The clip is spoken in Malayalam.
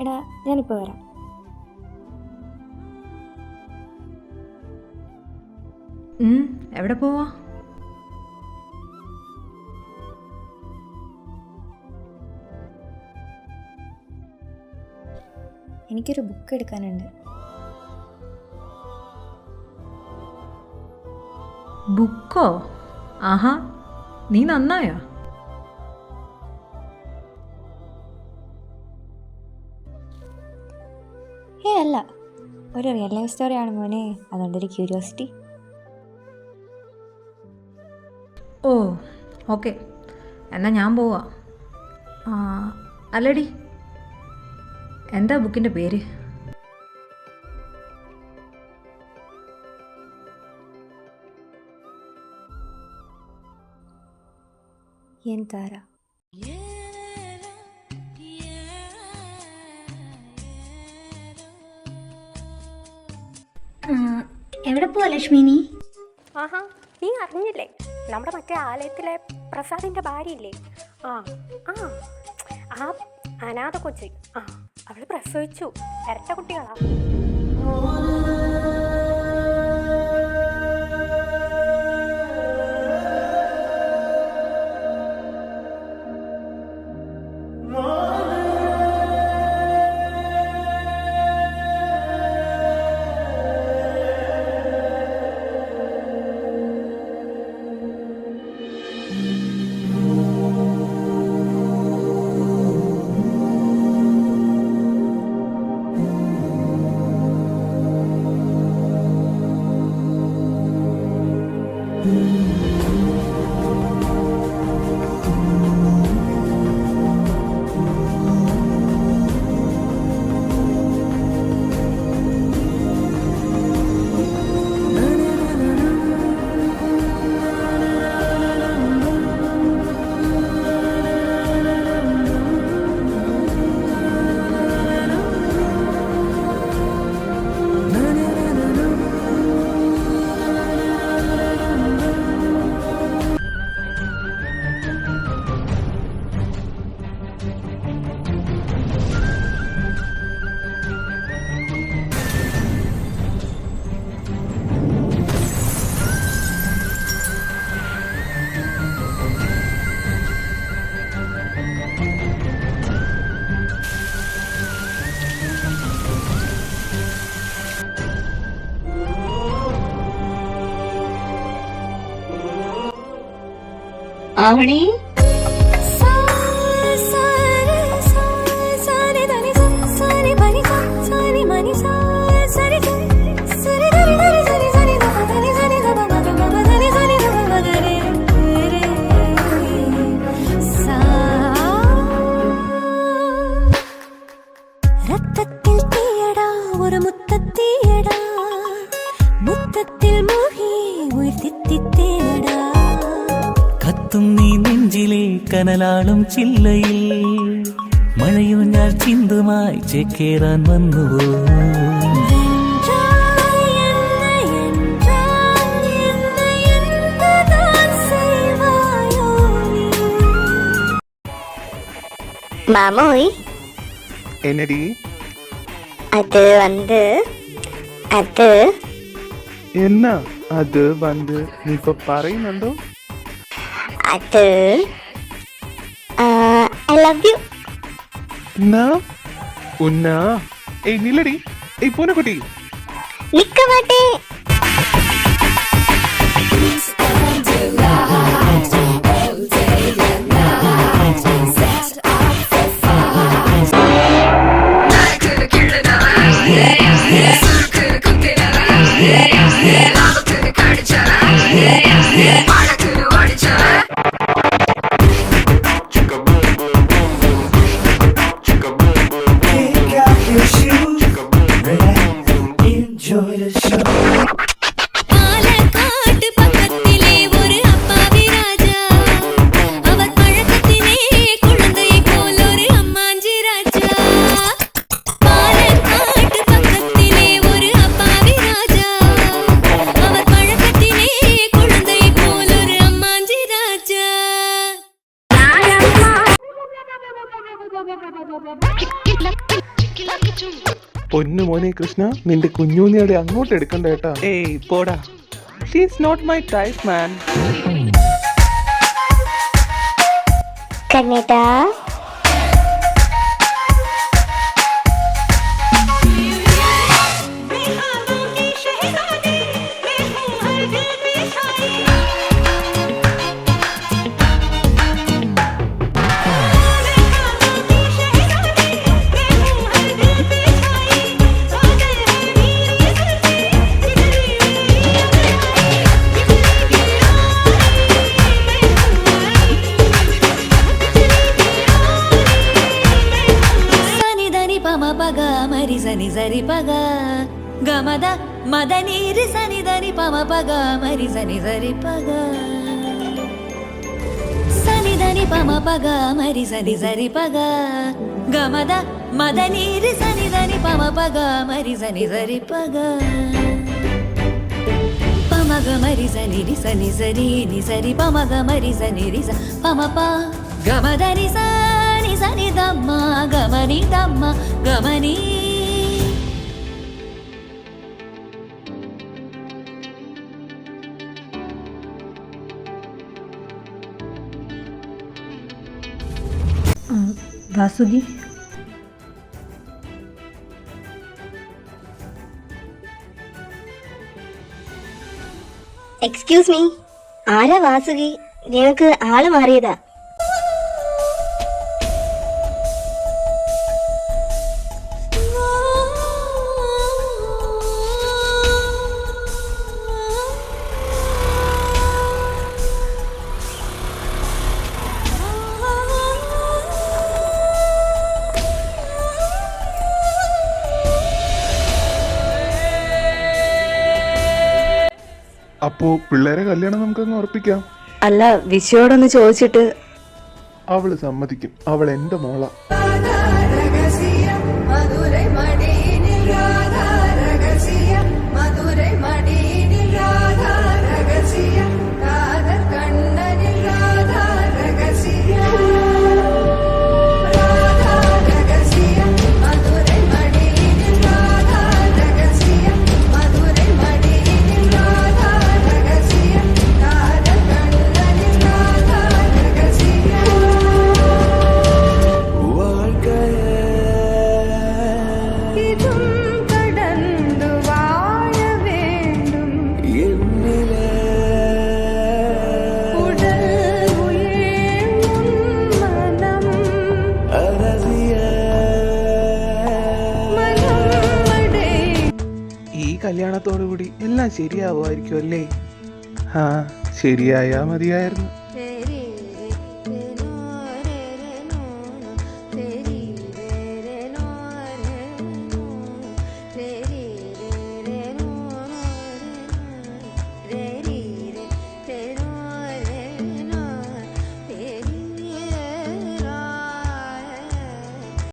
എടാ ഞാനിപ്പോൾ വരാം. എവിടെ പോവാ? എനിക്കൊരു ബുക്ക് എടുക്കാനുണ്ട്. ബുക്കോ? ആഹാ, നീ നന്നായോ? അല്ല, ഒരു റിയൽ ലൈഫ് സ്റ്റോറിയാണ് മോനെ, അതുകൊണ്ടൊരു ക്യൂരിയോസിറ്റി. ഓ ഓക്കെ, എന്നാൽ ഞാൻ പോവാ. അല്ലടി, എന്താ ബുക്കിൻ്റെ പേര്? എൻ താര. എവിടെ പോവാ ലക്ഷ്മി നീ? ആഹാ, നീ അറിഞ്ഞില്ലേ? നമ്മുടെ മറ്റേ ആലയത്തിലെ പ്രസാദിൻ്റെ ഭാര്യയില്ലേ? ആ ആ ആ അനാഥ കൊച്ച്. അവൾ പ്രസവിച്ചു. ഇരട്ട കുട്ടികളാ. ആവണി, രക്തത്തിൽ തീയടാ ഒരു മുത്തത്തീയടാ, മുത്തത്തിൽ മുഹി ഉയർത്തിത്തേനടാ. കത്തും നീ നെഞ്ചിലെ കനലാളും ചില്ലയിൽ മഴയോ ഞാൻ ചിന്തുമായി ചേക്കേറാൻ വന്നുവോ? மாமோய் என்னடி அது வந்து அது என்ன அது வந்து நீ இப்ப പറയുന്നുണ്ടോ? அது ஐ லவ் யூ. உன்னா ஏய் நில்லடி, ஏய் பூனைக்குட்டி நிக்க மாட்டேன். ஒரு പൊന്നു മോനെ കൃഷ്ണ, നിന്റെ കുഞ്ഞൂന്നിയുടെ അങ്ങോട്ട് എടുക്കണ്ട കേട്ടാ. ഏയ് പോടാ, ഷീസ് നോട്ട് മൈ ടൈപ്പ് മാൻ. കണ്ണേട്ടാ సని సరి పగ గమద మద నీరి సని దని పమ పగ మరి సని సరి పగ సని దని పమ పగ మరి సని సరి పగ గమద మద నీరి సని దని పమ పగ మరి సని సరి పగ పమగ మరి సని రి సని సరి ని సరి పమగ మరి సని రి స పమ ప గమద ని సని సని దమ్మ గమని దమ్మ గమని. വാസുകി, എക്സ്ക്യൂസ് മീ, ആരാ വാസുകി? ഞങ്ങൾക്ക് ആള് മാറിയതാ. അപ്പോ പിള്ളേരെ കല്യാണം നമുക്കങ്ങ് ഉറപ്പിക്കാം. അല്ല, വിശ്വയോടൊന്ന് ചോദിച്ചിട്ട്. അവള് സമ്മതിക്കും. അവൾ എന്റെ മോളാ. ഈ കല്യാണത്തോടു കൂടി എല്ലാം ശരിയാവുമായിരിക്കും അല്ലേ? ആ, ശരിയായാ മതിയായിരുന്നു.